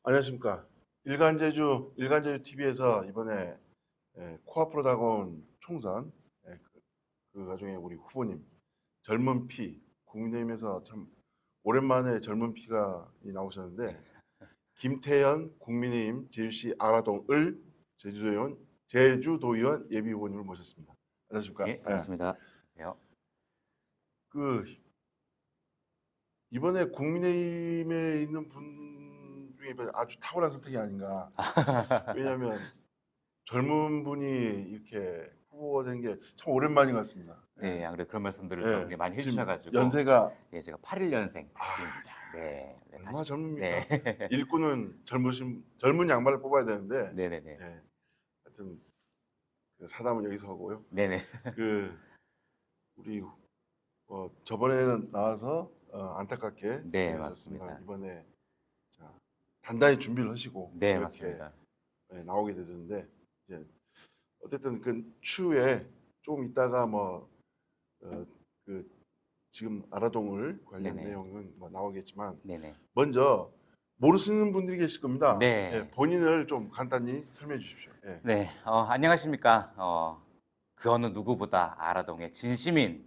안녕하십니까. 일간제주 TV에서 이번에 코앞으로 다가온 총선, 그 와중에 우리 후보님 젊은 피, 국민의힘에서 참 오랜만에 젊은 피가 나오셨는데, 김태현 국민의힘 제주시 아라동을 제주도의원 예비 후보님을 모셨습니다. 안녕하십니까. 예, 반갑습니다. 안녕하세요. 그 이번에 국민의힘에 있는 분 중에 아주 탁월한 선택이 아닌가. 왜냐하면 젊은 분이 이렇게 후보가 된 게 참 오랜만인 것 같습니다. 네, 안 그래도 그런 말씀들을 좀 예. 이렇게 많이 지금 해주셔가지고, 연세가 예, 제가 81년생입니다. 아, 네, 네, 얼마나 젊습니까? 네, 일꾼은 젊은 양말을 뽑아야 되는데, 네네네, 예. 하여튼 그 사담은 여기서 하고요. 네네, 그 우리 저번에는 나와서 안타깝게 네, 되셨습니다. 맞습니다. 이번에 자, 단단히 준비를 하시고 네, 이렇게 맞습니다. 나오게 되셨는데, 이제 어쨌든 그 추후에 조금 있다가 그 지금 아라동을 관련 네네, 내용은 나오겠지만, 네네, 먼저 모르시는 분들이 계실 겁니다. 예, 네, 본인을 좀 간단히 설명해 주십시오. 예. 네, 안녕하십니까. 그 어느 누구보다 아라동의 진심인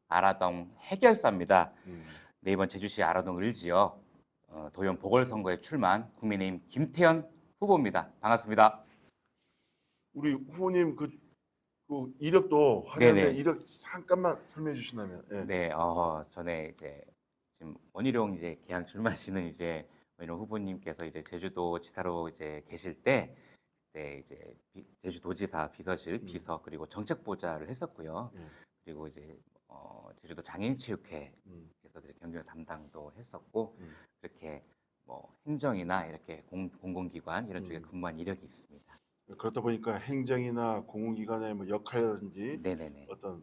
아라동 해결사입니다. 음. 네, 이번 제주시 아라동 을지역 도연 보궐선거에 출마한 국민의힘 김태현 후보입니다. 반갑습니다. 우리 후보님 그 이력도 화려한데 네네. 이력 잠깐만 설명해 주신다면. 예. 네, 전에 이제 지금 원희룡 이제 개항 출마하시는 이제 원희룡 후보님께서 이제 제주도 지사로 이제 계실 때, 네 이제 제주도지사 비서실 음. 비서 그리고 정책보좌를 했었고요. 예. 그리고 이제 제주도 장애인체육회에서 음. 이제 경영 담당도 했었고, 음. 그렇게 뭐 행정이나 이렇게 공공기관 이런 쪽에 음. 근무한 이력이 있습니다. 그렇다 보니까 행정이나 공공기관의 역할이라든지 네네네. 어떤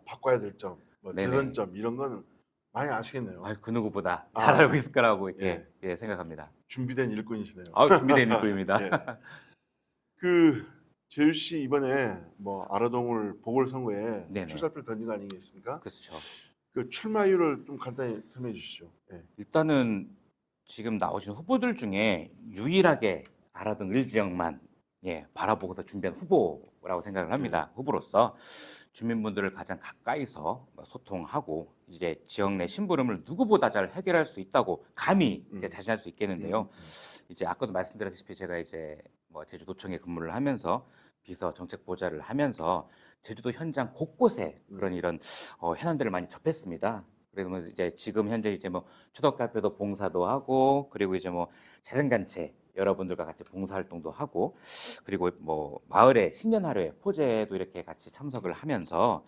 바꿔야 될 점, 네네. 개선점 이런 거는 많이 아시겠네요. 그 누구보다 잘 알고 아, 있을 거라고 이렇게 예. 예, 생각합니다. 준비된 일꾼이시네요. 준비된 일꾼입니다. 예. 그 제주시 이번에 아라동을 보궐선거에 네네. 출사표를 던진 거 아니겠습니까? 그렇죠. 그 출마율을 좀 간단히 설명해 주시죠. 예. 일단은 지금 나오신 후보들 중에 유일하게 아라등 을 지역만 예, 바라보고서 준비한 후보라고 생각을 예. 합니다. 후보로서 주민분들을 가장 가까이서 소통하고 이제 지역 내 심부름을 누구보다 잘 해결할 수 있다고 감히 이제 음. 자신할 수 있겠는데요. 이제 아까도 말씀드렸다시피 제가 이제 제주도청에 근무를 하면서 비서 정책 보좌를 하면서 제주도 현장 곳곳에 그런 이런 현안들을 많이 접했습니다. 그래서 이제 지금 현재 이제 초덕카페도 봉사도 하고, 그리고 이제 자생단체 여러분들과 같이 봉사활동도 하고, 그리고 마을의 신년하루에 포제도 이렇게 같이 참석을 하면서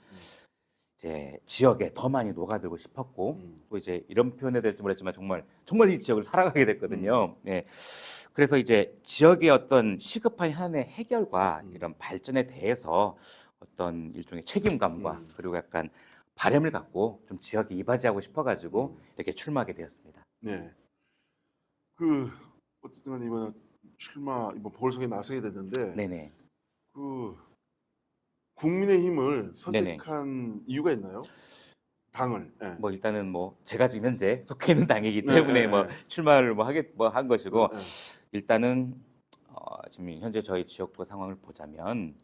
이제 지역에 더 많이 녹아들고 싶었고, 또 이제 이런 표현에 될지 모르겠지만 정말 이 지역을 살아가게 됐거든요. 예. 그래서 이제 지역의 어떤 시급한 현안의 해결과 이런 발전에 대해서 어떤 일종의 책임감과 그리고 약간 바람을 갖고 좀 지역에 이바지하고 싶어가지고 이렇게 출마하게 되었습니다. 네. 어쨌든 간에 이번 보궐선거에 나서게 됐는데, 네네. 그 국민의힘을 네네. 선택한 이유가 있나요? 당을. 예. 일단은 제가 지금 현재 속해 있는 당이기 네, 예, 때문에 예. 출마를 한 것이고, 예. 일단은 지금 현재 저희 지역구 상황을 보자면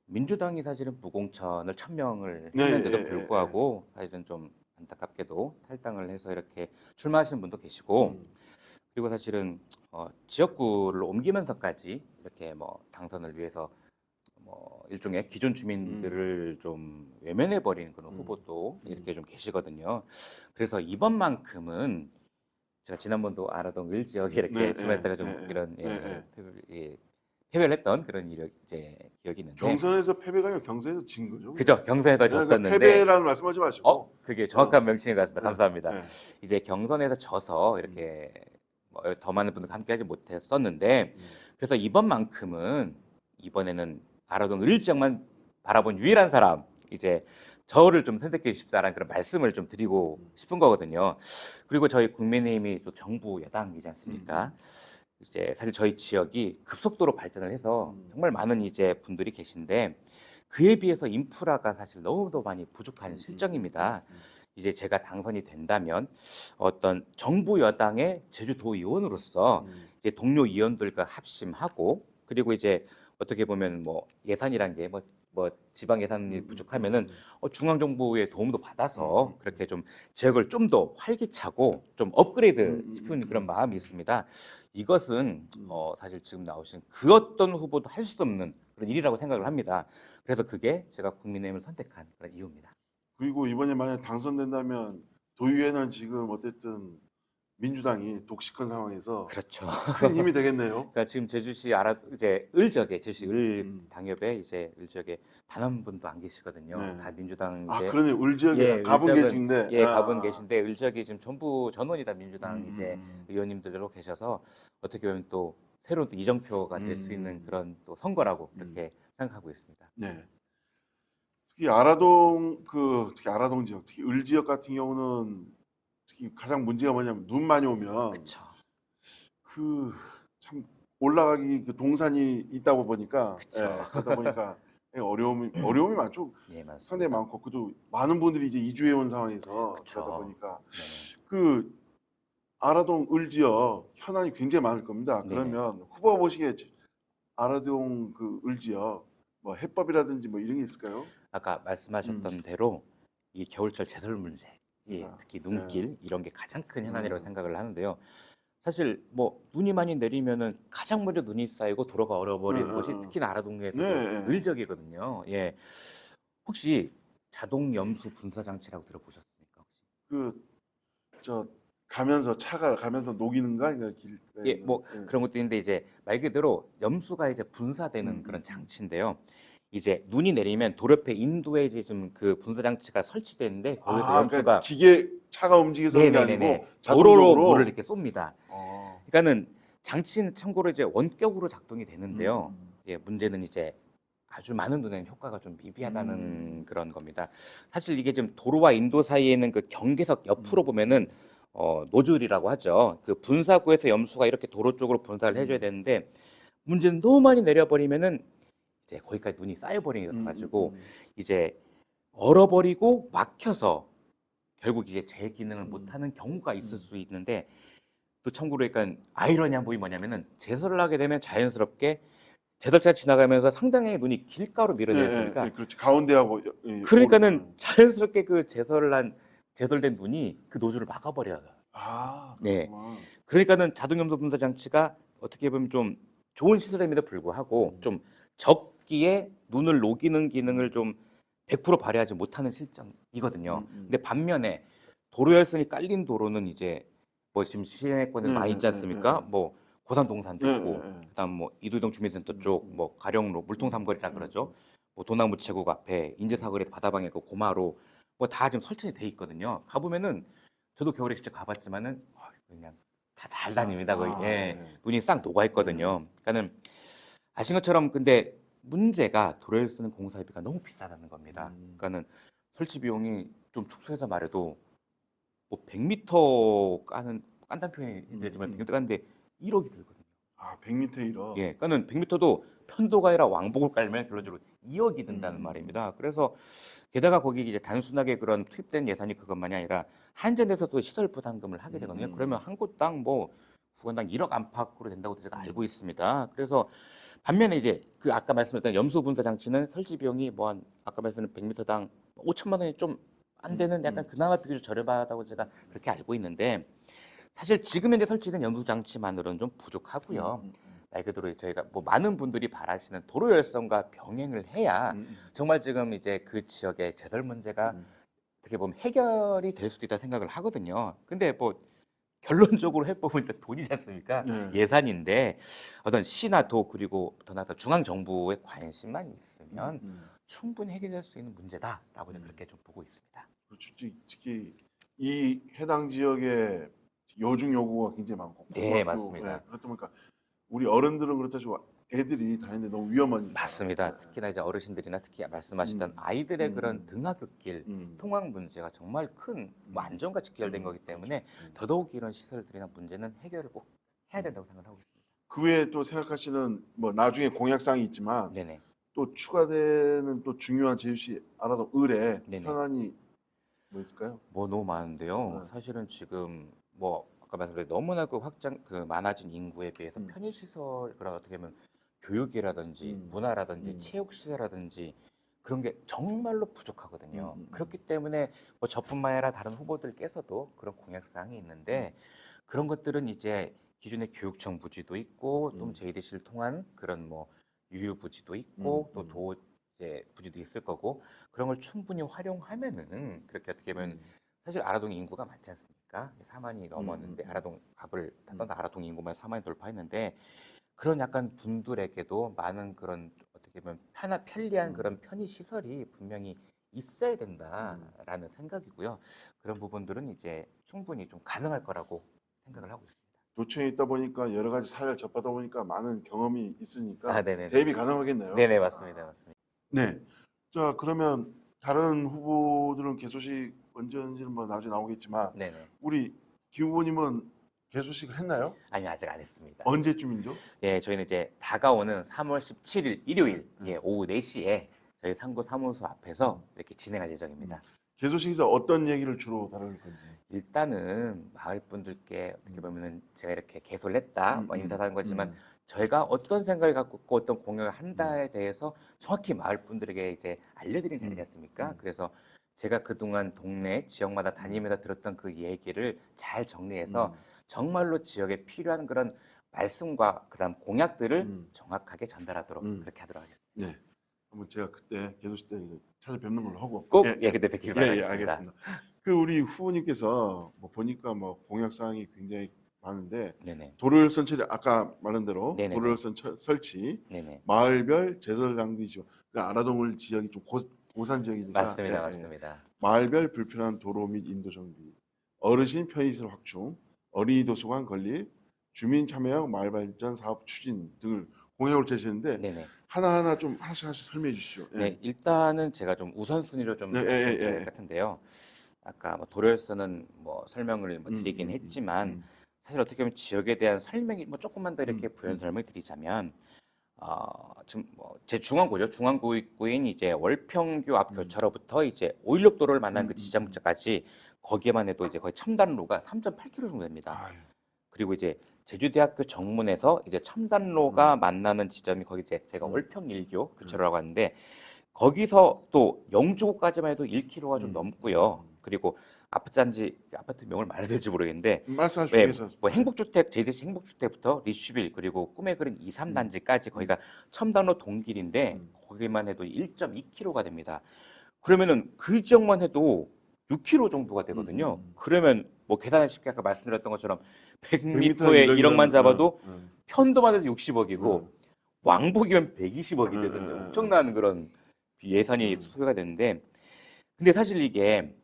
민주당이 사실은 무공천을 천명을 네, 예, 했는데도 예, 예. 불구하고 사실은 좀 안타깝게도 탈당을 해서 이렇게 출마하시는 분도 계시고, 그리고 사실은 지역구를 옮기면서까지 이렇게 당선을 위해서 일종의 기존 주민들을 좀 외면해 버리는 그런 후보도 이렇게 좀 계시거든요. 그래서 이번만큼은 제가 지난번도 아라동 을 지역에 네, 이렇게 예, 출마했다가 좀 예, 이런 예, 예. 패배를 했던 그런 이력 이제 기억이 있는데, 경선에서 패배가 아니고 경선에서 진 거죠, 그냥. 그죠, 경선에서 그 졌었는데, 패배라는 말씀하지 마시고, 그게 어, 정확한 명칭인 것 같습니다. 예, 감사합니다. 예. 이제 경선에서 져서 이렇게 더 많은 분들과 함께하지 못했었는데, 그래서 이번에는 아라동 을 지역만 바라본 유일한 사람, 이제 저를 좀 선택해 주십사라는 그런 말씀을 좀 드리고 싶은 거거든요. 그리고 저희 국민의힘이 또 정부 여당이지 않습니까? 이제 사실 저희 지역이 급속도로 발전을 해서 정말 많은 이제 분들이 계신데, 그에 비해서 인프라가 사실 너무도 많이 부족한 실정입니다. 이제 제가 당선이 된다면 어떤 정부 여당의 제주도의원으로서 이제 동료 의원들과 합심하고, 그리고 이제 어떻게 보면 뭐 예산이란 게 뭐 지방 예산이 부족하면은 중앙 정부의 도움도 받아서 그렇게 좀 지역을 좀 더 활기차고 좀 업그레이드 싶은 그런 마음이 있습니다. 이것은 사실 지금 나오신 그 어떤 후보도 할 수 없는 그런 일이라고 생각을 합니다. 그래서 그게 제가 국민의힘을 선택한 그런 이유입니다. 그리고 이번에 만약 당선된다면 도의회는 지금 어쨌든 민주당이 독식한 상황에서 그렇죠. 큰 힘이 되겠네요. 그러니까 지금 제주시 이제 을적에 제주시 을 음. 당협에 이제 을지역에 단 한 분도 안 계시거든요. 네. 다 민주당 아 이제 그러네 을지역에 가분 을적은 계신데 가분 계신데 을적이 지금 전부 전원이 다 민주당 이제 음. 의원님들로 계셔서 어떻게 보면 또 새로운 또 이정표가 될 수 있는 그런 또 선거라고 그렇게 생각하고 있습니다. 네. 특히 아라동 특히 아라동 지역, 특히 을 지역 같은 경우는 특히 가장 문제가 뭐냐면 눈 많이 오면 그렇죠. 그 참 올라가기 그 동산이 있다고 보니까 그쵸. 그러다 보니까 어려움이 많죠. 예, 상당히 맞습니다. 많고 그도 많은 분들이 이제 이주해 온 상황에서 그쵸. 그러다 보니까 네네. 그 아라동 을 지역 현안이 굉장히 많을 겁니다. 네네. 그러면 후보 보시기에 아라동 그 을 지역 뭐 해법이라든지 뭐 이런 게 있을까요? 아까 말씀하셨던 대로 이 겨울철 제설 문제, 아, 특히 눈길 이런 게 가장 큰 현안이라고 음. 생각을 하는데요. 사실 뭐 눈이 많이 내리면은 가장 먼저 눈이 쌓이고 도로가 얼어버리는 곳이 특히나 아라동에서도 네. 을지역이거든요. 예. 혹시 자동 염수 분사 장치라고 들어보셨습니까? 혹시? 저 가면서 차가 가면서 녹이는가? 그러니까 예, 뭐 그런 것도 있는데 이제 말 그대로 염수가 이제 분사되는 음, 그런 음. 장치인데요. 이제 눈이 내리면 도로 옆에 인도에 이제 좀 그 분사 장치가 설치되어 있는데 거기서 그러니까 염수가 기계 차가 움직여서 그런 게 아니고 도로로 물을 자동적으로. 이렇게 쏩니다. 어. 그러니까는 장치는 참고로 이제 원격으로 작동이 되는데요. 음. 예, 문제는 이제 아주 많은 눈에는 효과가 좀 미비하다는 그런 겁니다. 사실 이게 지금 도로와 인도 사이에는 그 경계석 옆으로 보면은 노즐이라고 하죠. 그 분사구에서 염수가 이렇게 도로 쪽으로 분사를 해줘야 되는데 문제는 너무 많이 내려버리면은 이제 거기까지 눈이 쌓여버리게 가지고 이제 얼어버리고 막혀서 결국 이제 제 기능을 못하는 경우가 있을 수 있는데, 또 참고로 그러니까 아이러니한 부분이 뭐냐면은 제설을 하게 되면 자연스럽게 제설차 지나가면서 상당히 눈이 길가로 밀어져 있으니까 그렇지. 가운데하고 그러니까는 자연스럽게 그 제설된 눈이 그 노즐을 막아버려요. 네. 그렇구만. 그러니까는 자동 염소 분사 장치가 어떻게 보면 좀 좋은 시설임에도 불구하고 좀 적기에 눈을 녹이는 기능을 좀 100% 발휘하지 못하는 실정이거든요. 근데 반면에 도로 열선이 깔린 도로는 이제 뭐 지금 시내권에 많이 있지 않습니까? 뭐 고산동산도 있고, 그다음 뭐 이도동 주민센터 쪽, 뭐 가령로 물통삼거리라 그러죠. 뭐 도나무채국 앞에 인제사거리 바다방에 그 고마로 뭐 다 지금 설치돼 있거든요. 가보면은 저도 겨울에 직접 가봤지만은 그냥 다 잘 다닙니다. 거의 눈이 싹 녹아 있거든요. 그러니까는 아신 것처럼 근데 문제가 도로에 쓰는 공사비가 너무 비싸다는 겁니다. 그러니까는 설치 비용이 좀 축소해서 말해도 뭐 100m 깐다는 표현이 되지만 100m 까는데 1억이 들거든요. 100m 1억. 예, 그러니까는 100m도 편도가 아니라 왕복을 깔면 결론적으로 2억이 든다는 말입니다. 그래서 게다가 거기 이제 단순하게 그런 투입된 예산이 그것만이 아니라 한전에서도 시설 부담금을 하게 되거든요. 그러면 한 곳당 뭐 구간당 1억 안팎으로 된다고 제가 알고 있습니다. 그래서 반면에 이제 그 아까 말씀드렸던 염수 분사 장치는 설치 비용이 뭐 한 아까 말씀드린 100m당 5천만 원이 좀 안 되는 약간 그나마 비교적 저렴하다고 제가 그렇게 알고 있는데, 사실 지금 현재 설치된 염수 장치만으로는 좀 부족하고요. 말 그대로 저희가 뭐 많은 분들이 바라시는 도로 열선과 병행을 해야 정말 지금 이제 그 지역의 제설 문제가 어떻게 보면 해결이 될 수도 있다 생각을 하거든요. 근데 뭐 결론적으로 해법은 일단 돈이지 않습니까? 예산인데 어떤 시나 도 그리고 더 나아가 중앙 정부의 관심만 있으면 충분히 해결될 수 있는 문제다라고 저는 그렇게 좀 보고 있습니다. 그렇죠. 특히 이 해당 지역에 요중 요구가 굉장히 많고 네, 고등학교, 맞습니다. 그렇다 보니까 우리 어른들은 그렇다 치고 애들이 다니는데 너무 위험하니까. 맞습니다. 특히나 이제 어르신들이나 특히 말씀하시던 아이들의 그런 등하굣길 통학 문제가 정말 큰 뭐 안전과 직결된 거기 때문에 더더욱 이런 시설들이나 문제는 해결을 꼭 해야 된다고 생각하고 있습니다. 그 외에 또 생각하시는 뭐 나중에 공약사항이 있지만 네네. 또 추가되는 또 중요한 제주시 아라동 을에 네네. 현안이 뭐 있을까요? 뭐 너무 많은데요. 네. 사실은 지금 뭐 아까 말씀드린 너무나 그 많아진 인구에 비해서 음. 편의시설 그런 어떻게 보면 교육이라든지 문화라든지 음. 체육시설이라든지 그런 게 정말로 부족하거든요. 음. 그렇기 때문에 뭐 저뿐만 아니라 다른 후보들께서도 그런 공약사항이 있는데 그런 것들은 이제 기존의 교육청 부지도 있고 또 음. JDC를 통한 그런 뭐 유휴 부지도 있고 음. 또 도 이제 부지도 있을 거고 그런 걸 충분히 활용하면은 그렇게 어떻게 보면 사실 아라동 인구가 많지 않습니까? 4만이 넘었는데 아라동 갑을 땄던 아라동 인구만 4만이 돌파했는데 그런 약간 분들에게도 많은 그런 어떻게 보면 편리한 그런 편의 시설이 분명히 있어야 된다라는 생각이고요. 그런 부분들은 이제 충분히 좀 가능할 거라고 생각을 하고 있습니다. 도청에 있다 보니까 여러 가지 사례를 접하다 보니까 많은 경험이 있으니까 아, 네네네. 대입이 가능하겠네요. 네네, 맞습니다. 맞습니다. 네. 자, 그러면 다른 후보들은 개소식 언제인지는 뭐 나중에 나오겠지만 네네. 우리 김 후보님은 개소식을 했나요? 아니요, 아직 안 했습니다. 언제쯤이죠? 예, 저희는 이제 다가오는 3월 17일 일요일 네. 예, 오후 4시에 저희 상고 사무소 앞에서 이렇게 진행할 예정입니다. 개소식에서 어떤 얘기를 주로 다룰 건지. 일단은 마을 분들께 어떻게 보면은 제가 이렇게 개소를 했다, 뭐 인사하는 거지만 저희가 어떤 생각을 갖고 있고 어떤 공약을 한다에 대해서 정확히 마을 분들에게 이제 알려드리는 자리지 않습니까? 그래서 제가 그동안 동네 지역마다 다니면서 들었던 그 얘기를 잘 정리해서 정말로 지역에 필요한 그런 말씀과 그다음 공약들을 정확하게 전달하도록 그렇게 하도록 하겠습니다. 네. 한번 제가 그때 개소식 때 찾아뵙는 걸로 하고. 꼭 예, 예, 예. 그때 뵙길 예, 바라겠습니다. 알겠습니다. 그 우리 후보님께서 뭐 보니까 뭐 공약 사항이 굉장히 많은데 네네. 도로열선 처리 아까 말한 대로 네네네. 도로열선 설치, 네네. 마을별 제설 장비 지원. 그러니까 아라동을 지역이 좀 고산 지역이니까 맞습니다. 예, 예. 맞습니다. 마을별 불편한 도로 및 인도 정비, 어르신 편의시설 확충, 어린이 도서관 건립, 주민 참여형 마을 발전 사업 추진 등을 공약으로 제시했는데 네네. 하나하나 좀 하나씩 설명해 주시죠. 예. 네, 일단은 제가 좀 우선순위로 좀 네, 말씀드려야 될 예. 것 같은데요. 아까 뭐 도로에서는 뭐 설명을 뭐 드리긴 했지만 사실 어떻게 보면 지역에 대한 설명이 뭐 조금만 더 이렇게 부연 설명을 드리자면 지금 뭐 제 중앙구죠. 중앙구인 이제 월평교 앞 교차로부터 이제 516 도로를 만난 그 지점까지 거기에만 해도 이제 거의 첨단로가 3.8km 정도 됩니다. 아유. 그리고 이제 제주대학교 정문에서 이제 첨단로가 만나는 지점이 거기 이제 제가 월평일교 교차로라고 하는데 거기서 또 영주고까지만 해도 1km가 좀 넘고요. 그리고 아파트 명을 말해야 될지 모르겠는데 말씀하십시오. 예, 계속. 뭐 행복주택 JDC 행복주택부터 리슈빌 그리고 꿈의 그린 2, 3단지까지 거기가 첨단로 동길인데 거기만 해도 1.2km가 됩니다. 그러면은 그 지역만 해도 6km 정도가 되거든요. 그러면 뭐 계산을 쉽게 아까 말씀드렸던 것처럼 100m에 1억만 잡아도 편도만 해도 60억이고 왕복이면 120억이 되는 엄청난 그런 예산이 소요가 되는데 근데 사실 이게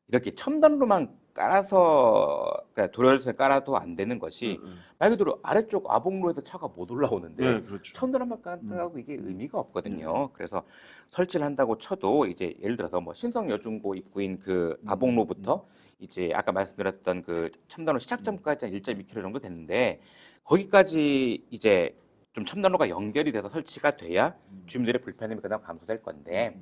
이렇게 첨단로만 깔아서 그러니까 도로열선을 깔아도 안 되는 것이 말 그대로 아래쪽 아봉로에서 차가 못 올라오는데 네, 그렇죠. 첨단로만 깔았다고 이게 의미가 없거든요. 그래서 설치를 한다고 쳐도 이제 예를 들어서 뭐 신성여중고 입구인 그 아봉로부터 이제 아까 말씀드렸던 그 첨단로 시작점까지 한 1.2km 정도 되는데 거기까지 이제 좀 첨단로가 연결이 돼서 설치가 돼야 주민들의 불편함이 그다음 감소될 건데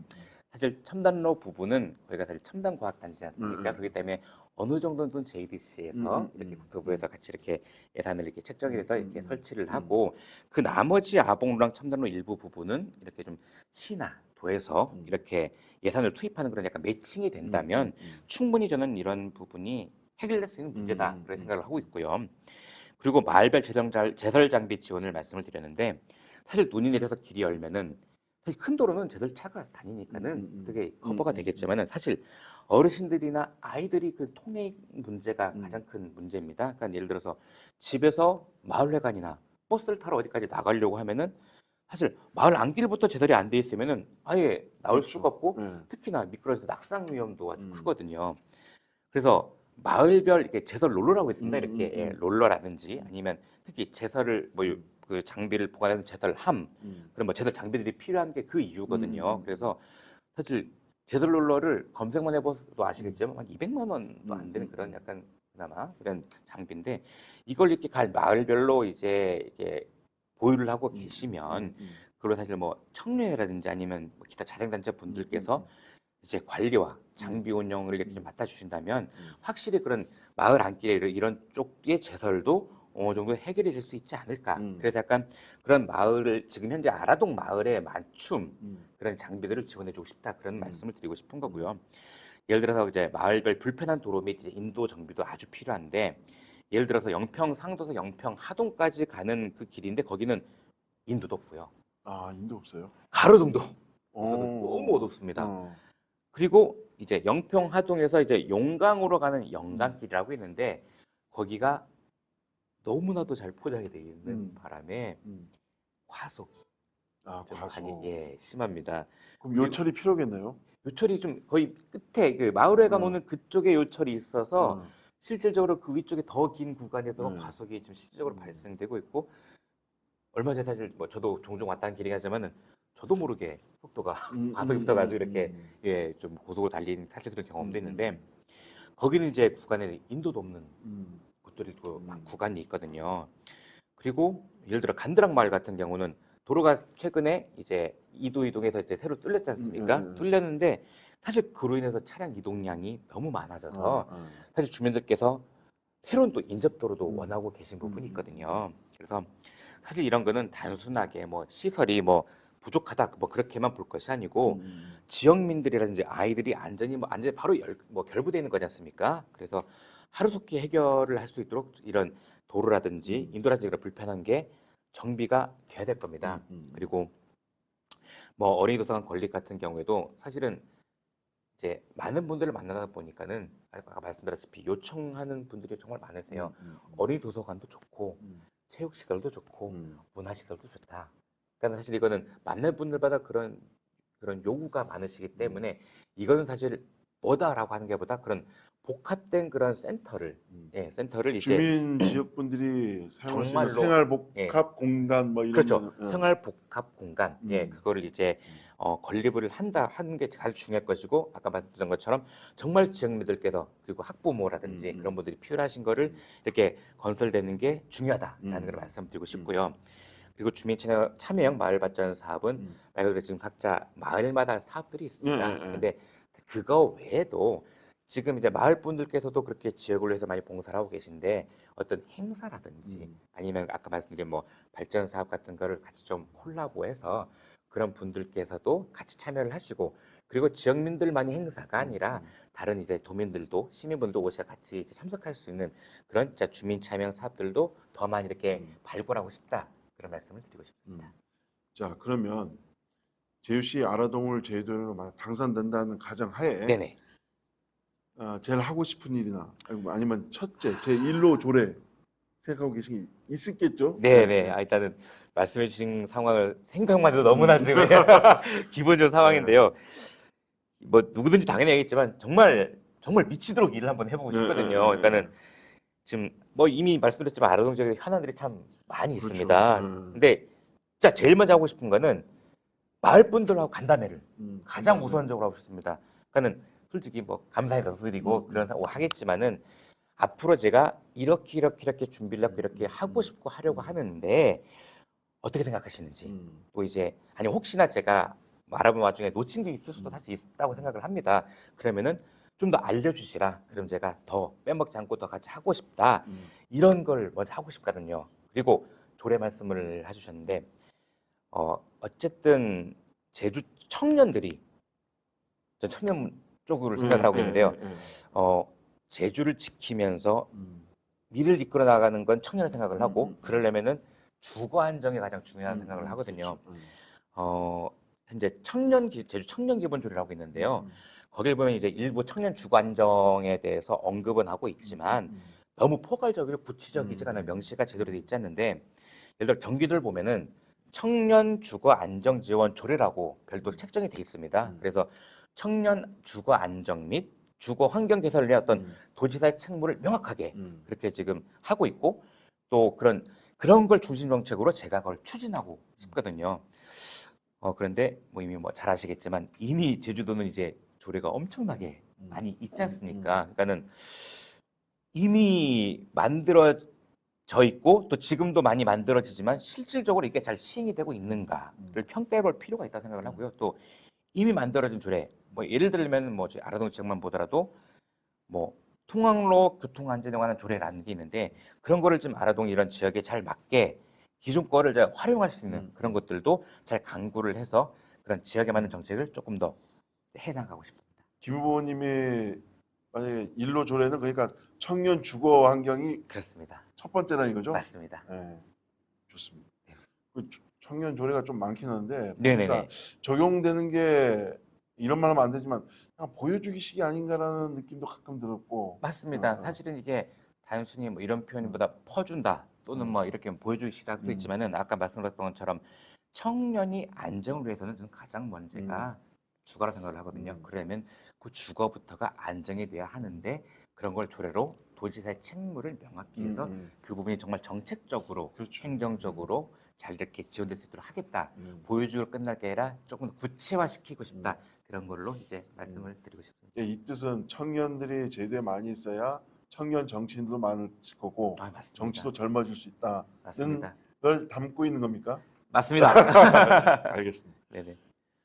사실 첨단로 부분은 거기가 사실 첨단 과학 단지지 않습니까? 그렇기 때문에 어느 정도는 JDC에서 이렇게 국토부에서 같이 이렇게 예산을 이렇게 책정이 돼서 이렇게 설치를 하고 그 나머지 아봉로랑 첨단로 일부 부분은 이렇게 좀 시나 도에서 이렇게 예산을 투입하는 그런 약간 매칭이 된다면 충분히 저는 이런 부분이 해결될 수 있는 문제다 그런 생각을 하고 있고요. 그리고 마을별 제설 장비 지원을 말씀을 드렸는데 사실 눈이 내려서 길이 열면은 사실 큰 도로는 제설 차가 다니니까는 되게 커버가 되겠지만은 사실 어르신들이나 아이들이 그 통행 문제가 가장 큰 문제입니다. 그러니까 예를 들어서 집에서 마을회관이나 버스를 타러 어디까지 나가려고 하면은 사실 마을 안길부터 제설이 안 돼 있으면은 아예 나올 그렇죠. 수가 없고 네. 특히나 미끄러져서 낙상 위험도 아주 크거든요. 그래서 마을별 이렇게 제설 롤러라고 있습니다. 이렇게 예, 롤러라든지 아니면 특히 제설을 뭐 그 장비를 보관하는 제설함 그런 뭐 제설 장비들이 필요한 게 그 이유거든요. 그래서 사실 제설 롤러를 검색만 해봐도 아시겠지만 한 200만 원도 안 되는 그런 약간 그나마 그런 장비인데 이걸 이렇게 갈 마을별로 이제 이렇게 보유를 하고 계시면 그걸로 사실 뭐 청년이라든지 아니면 뭐 기타 자생단체 분들께서 이제 관리와 장비 운영을 이렇게 좀 맡아주신다면 음. 확실히 그런 마을 안길에 이런 쪽의 제설도 어느 정도 해결이 될 수 있지 않을까. 음. 그래서 약간 그런 마을을 지금 현재 아라동 마을에 맞춤 음. 그런 장비들을 지원해주고 싶다 그런 음. 말씀을 드리고 싶은 거고요. 예를 들어서 이제 마을별 불편한 도로 및 이제 인도 정비도 아주 필요한데 예를 들어서 영평 상도에서 영평 하동까지 가는 그 길인데 거기는 인도도 없고요. 아, 인도 없어요? 가로등도 어. 없어서 너무 어둡습니다. 어. 그리고 이제 영평 하동에서 이제 용강으로 가는 영강길이라고 있는데 거기가 너무나도 잘 포장이 되어 있는 바람에 음. 과속이 아, 좀 과속. 많이 심합니다. 그럼 그리고 요철이 필요하겠네요. 요철이 좀 거의 끝에 그 마을회관 어. 오는 그쪽에 요철이 있어서 어. 실질적으로 그 위쪽에 더 긴 구간에서 네. 과속이 좀 실질적으로 음. 발생되고 있고 얼마 전에 사실 뭐 저도 종종 왔다 는 길이긴 하지만은 저도 모르게 속도가 과속이 붙어가지고 이렇게 좀 고속으로 달린 사실 그런 경험도 있는데 거기는 이제 구간에 인도도 없는 곳들이 또 구간이 있거든요. 그리고 예를 들어 간드락 마을 같은 경우는 도로가 최근에 이제 이동해서 이제 새로 뚫렸지 않습니까? 뚫렸는데 사실 그로 인해서 차량 이동량이 너무 많아져서 사실 주민들께서 새로운 또 인접도로도 원하고 계신 부분이 있거든요. 그래서 사실 이런 거는 단순하게 뭐 시설이 뭐 부족하다 뭐 그렇게만 볼 것이 아니고 지역민들이라든지 아이들이 안전이 바로 결부되어 있는 거지 않습니까? 그래서 하루속히 해결을 할 수 있도록 이런 도로라든지 인도라든지 그런 불편한 게 정비가 돼야 될 겁니다. 그리고 뭐 어린이 도서관 건립 같은 경우에도 사실은 이제 많은 분들을 만나다 보니까는 아까 말씀드렸다시피 요청하는 분들이 정말 많으세요. 어린이 도서관도 좋고 체육 시설도 좋고 문화 시설도 좋다. 그러니까 사실 이거는 만날 분들마다 그런 요구가 많으시기 때문에 이거는 사실 뭐다라고 하는 게보다 그런 복합된 그런 센터를 센터를 이제 주민 지역분들이 사용할 수 있는 정말로 생활 예. 복합 공간 뭐 이런 그렇죠. 거는, 생활 복합 공간. 음. 그거를 이제 건립을 하는 게 가장 중요할 것이고 아까 말씀드린 것처럼 정말 지역민들께서 그리고 학부모라든지 그런 분들이 필요하신 거를 이렇게 건설되는 게 중요하다라는 걸 말씀드리고 싶고요. 그리고 주민 참여형 마을 발전 사업은 말 그대로 지금 각자 마을마다 사업들이 있습니다. 근데 그거 외에도 지금 이제 마을 분들께서도 그렇게 지역을 위해서 많이 봉사를 하고 계신데 어떤 행사라든지 아니면 아까 말씀드린 뭐 발전 사업 같은 거를 같이 좀 콜라보해서 그런 분들께서도 같이 참여를 하시고 그리고 지역민들만이 행사가 아니라 다른 이제 도민들도 시민분들도 오셔서 같이 이제 참석할 수 있는 그런 진짜 주민 참여 사업들도 더 많이 이렇게 발굴하고 싶다 그런 말씀을 드리고 싶습니다. 자, 그러면 제주 씨 아라동을 제주도로 만약 당선된다는 가정하에 네네. 제일 하고 싶은 일이나 아니면 첫째 제 1로 조례 생각하고 계신 게 있겠죠? 네네. 일단은 말씀해주신 상황을 생각만 해도 너무나 지금 기분 좋은 상황인데요. 뭐 누구든지 당연히 알겠지만 정말 미치도록 일을 한번 해보고 싶거든요. 그러니까는 지금 뭐 이미 말씀드렸지만 아라동 지역에 현안들이 참 많이 그렇죠. 있습니다. 근데 진짜 제일 먼저 하고 싶은 거는 마을 분들하고 간담회를 가장 우선적으로 하고 싶습니다. 그러니까는 솔직히 뭐 감사해서 드리고 그런 하겠지만은 앞으로 제가 이렇게 준비를 하고 이렇게 하고 싶고 하려고 하는데 어떻게 생각하시는지 또 이제 아니 혹시나 제가 말하는 와중에 놓친 게 있을 수도 사실 있다고 생각을 합니다. 그러면은 좀 더 알려주시라. 그럼 제가 더 빼먹지 않고 더 같이 하고 싶다. 이런 걸 먼저 하고 싶거든요. 그리고 조례 말씀을 해주셨는데 어쨌든 제주 청년들이 전 청년 쪽으로 생각을 하고 있는데요. 제주를 지키면서 미래를 이끌어 나가는 건 청년을 생각을 하고 그러려면은 주거 안정이 가장 중요한 생각을 하거든요. 현재 제주 청년 기본조례를 하고 있는데요. 거기를 보면 이제 일부 청년 주거 안정에 대해서 언급은 하고 있지만 너무 포괄적이고 구체적이지가 않은 명시가 제대로 돼 있지 않는데 예를 들어 경기도를 보면은 청년 주거 안정 지원 조례라고 별도 책정이 돼 있습니다. 그래서 청년 주거 안정 및 주거 환경 개선을 위한 어떤 도지사의 책무를 명확하게 그렇게 지금 하고 있고 또 그런 걸 중심 정책으로 제가 그걸 추진하고 싶거든요. 그런데 뭐 이미 뭐 잘 아시겠지만 이미 제주도는 이제 조례가 엄청나게 많이 있지 않습니까? 그러니까는 이미 만들어져 있고 또 지금도 많이 만들어지지만 실질적으로 이게 잘 시행이 되고 있는가를 평가해 볼 필요가 있다고 생각을 하고요. 또 이미 만들어진 조례 뭐 예를 들면 뭐 저희 아라동 지역만 보더라도 뭐 통학로 교통안전에 관한 조례라는 게 있는데 그런 거를 좀 아라동 이런 지역에 잘 맞게 기존 거를 잘 활용할 수 있는 그런 것들도 잘 강구를 해서 그런 지역에 맞는 정책을 조금 더 해나가고 싶습니다. 김 후보님의 만약에 일로 조례는 그러니까 청년 주거 환경이 그렇습니다. 첫 번째다 이거죠? 맞습니다. 네, 좋습니다. 그 청년 조례가 좀 많긴 한데 네네네. 그러니까 적용되는 게 이런 말 하면 안 되지만 그냥 보여주기식이 아닌가라는 느낌도 가끔 들었고. 맞습니다. 사실은 이게 단순히 뭐 이런 표현보다 퍼준다 또는 뭐 이렇게 보여주기식도 있지만은 아까 말씀드렸던 것처럼 청년이 안정을 위해서는 저는 가장 먼저가 주거라 생각을 하거든요. 그러면 그 주거부터가 안정이 돼야 하는데 그런 걸 조례로 도지사의 책무를 명확히 해서 그 부분이 정말 정책적으로 그렇죠. 행정적으로 잘 이렇게 지원될 수 있도록 하겠다. 보여주고 끝날 게 아니라 조금 더 구체화시키고 싶다. 그런 걸로 이제 말씀을 드리고 싶습니다. 이 뜻은 청년들이 제도에 많이 있어야 청년 정치인도 많을 거고 아, 맞습니다. 정치도 젊어질 수 있다는 맞습니다. 걸 담고 있는 겁니까? 맞습니다. 알겠습니다. 네네.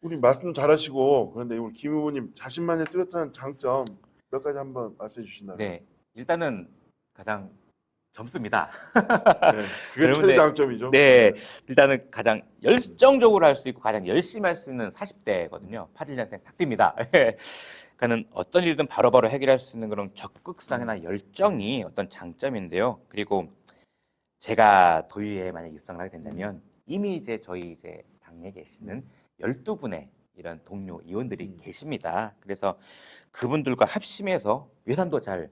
우리 말씀 잘하시고 그런데 우리 김 후보님 자신만의 뚜렷한 장점 몇 가지 한번 말씀해 주신다면. 네, 일단은 가장 젊습니다. 네, 그게 젊은데, 최대 장점이죠. 네, 일단은 가장 열정적으로 할 수 있고 가장 열심히 할 수 있는 40대거든요. 81년생 딱 뜁니다. 그러니까는 어떤 일든 바로바로 해결할 수 있는 그런 적극성이나 열정이 어떤 장점인데요. 그리고 제가 도의회에 만약 입성을 하게 된다면 이미 이제 저희 이제 당에 계시는 12분의 이런 동료 의원들이 계십니다. 그래서 그분들과 합심해서 예산도 잘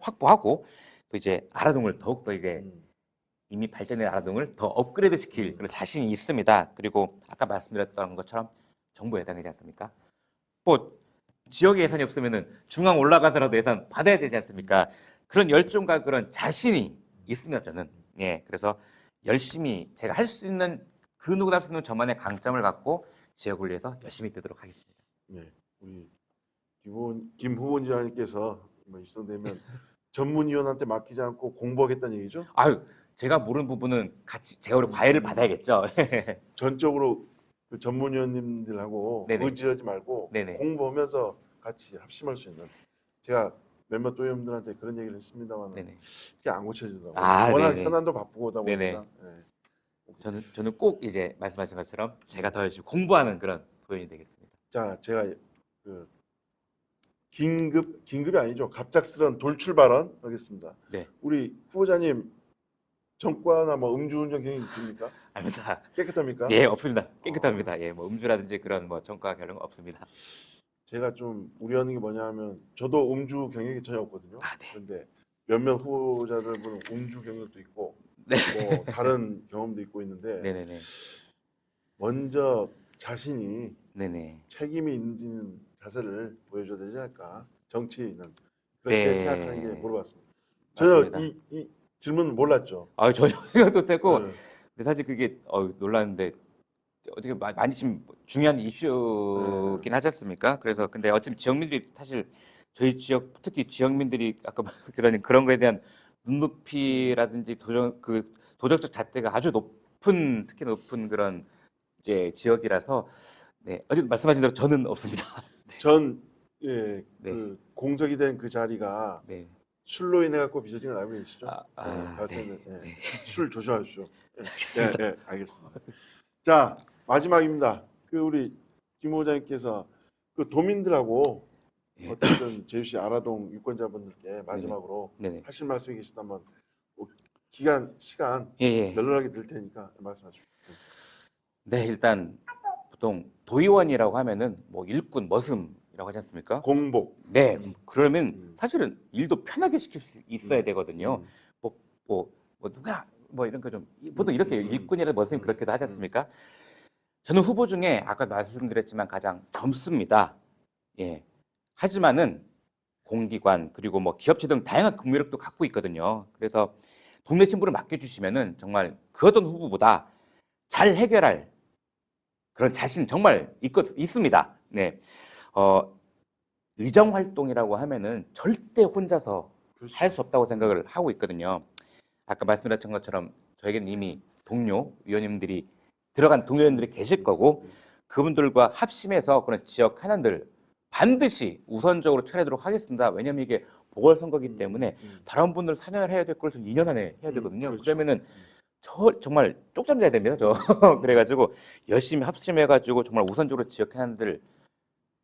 확보하고 또 이제 아라동을 더욱더 이제 이미 발전된 아라동을 더 업그레이드 시킬 그런 자신이 있습니다. 그리고 아까 말씀드렸던 것처럼 정부 예산이지 않습니까? 뭐 지역에 예산이 없으면은 중앙 올라가서라도 예산 받아야 되지 않습니까? 그런 열정과 그런 자신이 있습니다. 저는 그래서 열심히 제가 할 수 있는 그 누구나 할 수 있는 저만의 강점을 갖고 지역을 위해서 열심히 뜨도록 하겠습니다. 네, 우리 김 후보님께서 입성되면 전문위원한테 맡기지 않고 공부하겠다는 얘기죠? 아유, 제가 모르는 부분은 같이 제가 과외를 받아야겠죠. 전적으로 그 전문위원님들하고 네네. 의지하지 말고 네네. 공부하면서 같이 합심할 수 있는. 제가 몇몇 도의원들한테 그런 얘기를 했습니다만 네네. 그게 안 고쳐지더라고요. 아, 워낙 네네. 현안도 바쁘고 하다 네네. 보니까. 네. 저는 꼭 이제 말씀하신 것처럼 제가 더 열심히 공부하는 그런 도인이 되겠습니다. 자, 제가 그 긴급이 아니죠. 갑작스런 돌출 발언 하겠습니다. 네. 우리 후보자님 전과나 뭐 음주운전 경험 있습니까? 아닙니다. 깨끗합니까? 예, 없습니다. 깨끗합니다. 예, 뭐 음주라든지 그런 뭐 전과 결론은 없습니다. 제가 좀 우려하는 게 뭐냐면 저도 음주 경력이 전혀 없거든요. 아, 네. 그런데 몇몇 후보자들은 음주 경력도 있고 네. 뭐 다른 경험도 있고 있는데 네네네. 먼저 자신이 네네. 책임이 있는 자세를 보여줘야 되지 않을까. 정치인은 그렇게 생각하는 게 물어봤습니다. 전혀 맞습니다. 이 질문 몰랐죠. 아, 전혀 생각도 되고 네. 근데 사실 그게 놀랐는데 어떻게 많이 지금 중요한 이슈긴 하지 않습니까? 그래서 근데 어쨌든 지역민들이 사실 저희 지역 특히 지역민들이 아까 말씀 그런 거에 대한 눈높이라든지 도덕적 잣대가 아주 높은 특히 높은 그런 이제 지역이라서 네 어쨌든 말씀하신 대로 저는 없습니다. 전 네. 그 공석이 된 그 자리가 네. 술로 인해 갖고 빚어진 건 알고 계시죠? 네. 네. 술 조심하십시오. 알겠습니다. 네, 알겠습니다. 자, 마지막입니다. 그 우리 김 후보자님께서 그 도민들하고 예. 어쨌든 제주시 아라동 유권자분들께 마지막으로 네네. 하실 말씀이 계시다면 뭐 시간 예. 널널하게 들 테니까 말씀하십시오. 네, 일단 보통 도의원이라고 하면은 뭐 일꾼 머슴이라고 하지 않습니까? 공복. 네, 그러면 사실은 일도 편하게 시킬 수 있어야 되거든요. 뭐 누가 뭐 이런 거 좀 보통 이렇게 일꾼이라 머슴 그렇게도 하지 않습니까? 저는 후보 중에 아까 말씀드렸지만 가장 젊습니다. 예. 하지만은 공기관 그리고 뭐 기업체 등 다양한 근무력도 갖고 있거든요. 그래서 동네 친구를 맡겨주시면은 정말 그 어떤 후보보다 잘 해결할 그런 자신 정말 있습니다. 네. 의정 활동이라고 하면은 절대 혼자서 그렇죠. 할 수 없다고 생각을 하고 있거든요. 아까 말씀드렸던 것처럼 저에게는 이미 동료 의원님들이 들어간 동료 의원들이 계실 거고 그분들과 합심해서 그런 지역 현안들 반드시 우선적으로 처리하도록 하겠습니다. 왜냐하면 이게 보궐선거기 때문에 음. 다른 분들 4년을 해야 될 걸 전 2년 안에 해야 되거든요. 그렇죠. 그러면은 정말 쪽잠 자야 됩니다. 저 그래가지고 열심히 합심해가지고 정말 우선적으로 지역 해안들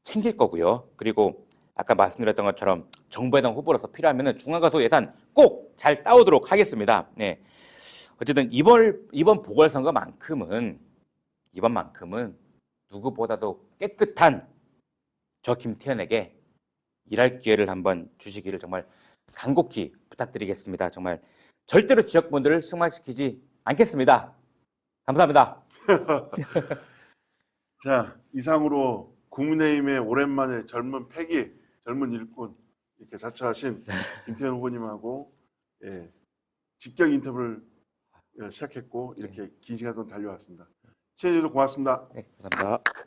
챙길 거고요. 그리고 아까 말씀드렸던 것처럼 정부 해당 후보로서 필요하면은 중앙가도 예산 꼭 잘 따오도록 하겠습니다. 네. 어쨌든 이번 보궐선거만큼은 누구보다도 깨끗한 저 김태현에게 일할 기회를 한번 주시기를 정말 간곡히 부탁드리겠습니다. 정말 절대로 지역분들을 실망시키지 않겠습니다. 감사합니다. 자, 이상으로 국민의힘의 오랜만에 젊은 패기, 젊은 일꾼 이렇게 자처하신 김태현 후보님하고 예, 직격 인터뷰를 시작했고 이렇게 긴 시간 동안 달려왔습니다. 시청해주셔서 고맙습니다. 네, 감사합니다.